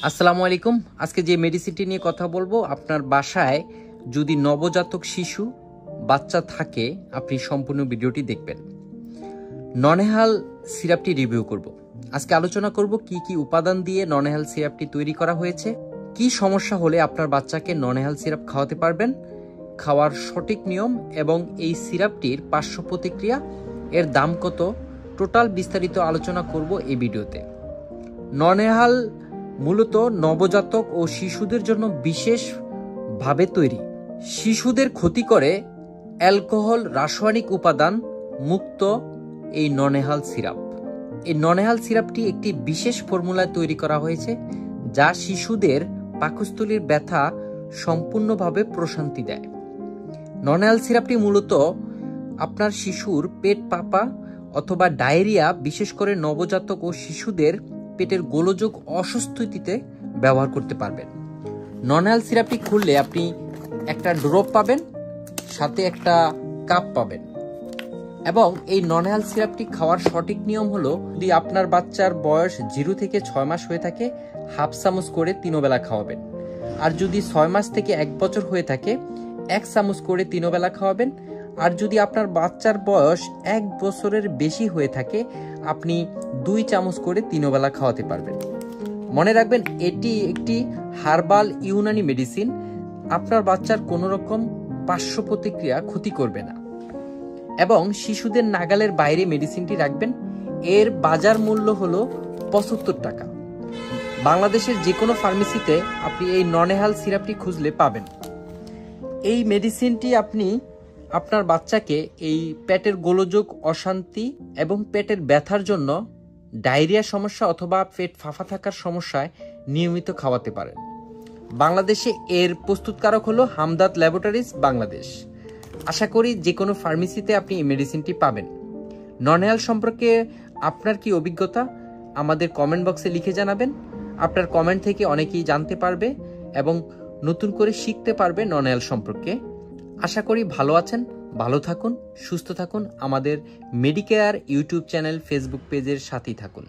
আসসালামু আলাইকুম। আজকে যে মেডিসিনটি নিয়ে কথা বলবো, আপনার বাসায় যদি নবজাতক শিশু বাচ্চা থাকে আপনি সম্পূর্ণ ভিডিওটি দেখবেন। ননেহাল সিরাপটি রিভিউ করব। আজকে আলোচনা করব কি কি উপাদান দিয়ে ননেহাল সিরাপটি তৈরি করা হয়েছে, কি সমস্যা হলে আপনার বাচ্চাকে ননেহাল সিরাপ খাওয়াতে পারবেন, খাওয়ার সঠিক নিয়ম এবং এই সিরাপটির পার্শ্ব প্রতিক্রিয়া, এর দাম কত, টোটাল বিস্তারিত আলোচনা করব এই ভিডিওতে। ননেহাল মূলত নবজাতক ও শিশুদের জন্য বিশেষভাবে তৈরি। শিশুদের ক্ষতি করে অ্যালকোহল রাসায়নিক উপাদান মুক্ত এই ননেহাল সিরাপ। এই ননেহাল সিরাপটি একটি বিশেষ ফর্মুলায় তৈরি করা হয়েছে যা শিশুদের পাকস্থলীর ব্যথা সম্পূর্ণভাবে প্রশান্তি দেয়। ননেহাল সিরাপটি মূলত আপনার শিশুর পেট ফাঁপা অথবা ডায়রিয়া, বিশেষ করে নবজাতক ও শিশুদের পেটের গোলযোগ অস্বস্তিতে ব্যবহার করতে পারবেন। ননেহাল সিরাপটি খুললে আপনি একটা ড্রপ পাবেন, সাথে একটা কাপ পাবেন। এবং এই ননেহাল সিরাপটি খাওয়ার সঠিক নিয়ম হলো, যদি আপনার বাচ্চার বয়স 0 থেকে 6 মাস হয়ে থাকে হাফ চামচ করে 3 বেলা খাওয়াবেন। আর যদি 6 মাস থেকে 1 বছর হয়ে থাকে 1 চামচ করে 3 বেলা খাওয়াবেন। আর যদি আপনার বাচ্চার বয়স 1 বছরের বেশি হয়ে থাকে আপনি 2 চামচ করে 3 বেলা খাওয়াতে পারবেন। মনে রাখবেন, এটি একটি হার্বাল ইউনানি মেডিসিন। আপনার বাচ্চার কোনো রকম পার্শ্ব প্রতিক্রিয়া ক্ষতি করবে না এবং শিশুদের নাগালের বাইরে মেডিসিনটি রাখবেন। এর বাজার মূল্য হলো 75 টাকা। বাংলাদেশের যে কোনো ফার্মেসিতে আপনি এই ননেহাল সিরাপটি খুঁজলে পাবেন। এই মেডিসিনটি আপনি আপনার বাচ্চাকে এই পেটের গোলযোগ, অশান্তি এবং পেটের ব্যথার জন্য, ডায়রিয়া সমস্যা অথবা পেট ফাঁপা থাকার সমস্যায় নিয়মিত খাওয়াতে পারেন। বাংলাদেশে এর প্রস্তুতকারক হলো হামদাদ ল্যাবরেটরিজ বাংলাদেশ। আশা করি যে কোনো ফার্মেসিতে আপনি এই মেডিসিনটি পাবেন। ননেহাল সম্পর্কে আপনার কি অভিজ্ঞতা আমাদের কমেন্ট বক্সে লিখে জানাবেন। আপনার কমেন্ট থেকে অনেকেই জানতে পারবে এবং নতুন করে শিখতে পারবে ননেহাল সম্পর্কে। আশা করি ভালো আছেন, ভালো থাকুন, সুস্থ থাকুন। আমাদের মেডিকেয়ার ইউটিউব চ্যানেল, ফেসবুক পেজের সাথেই থাকুন।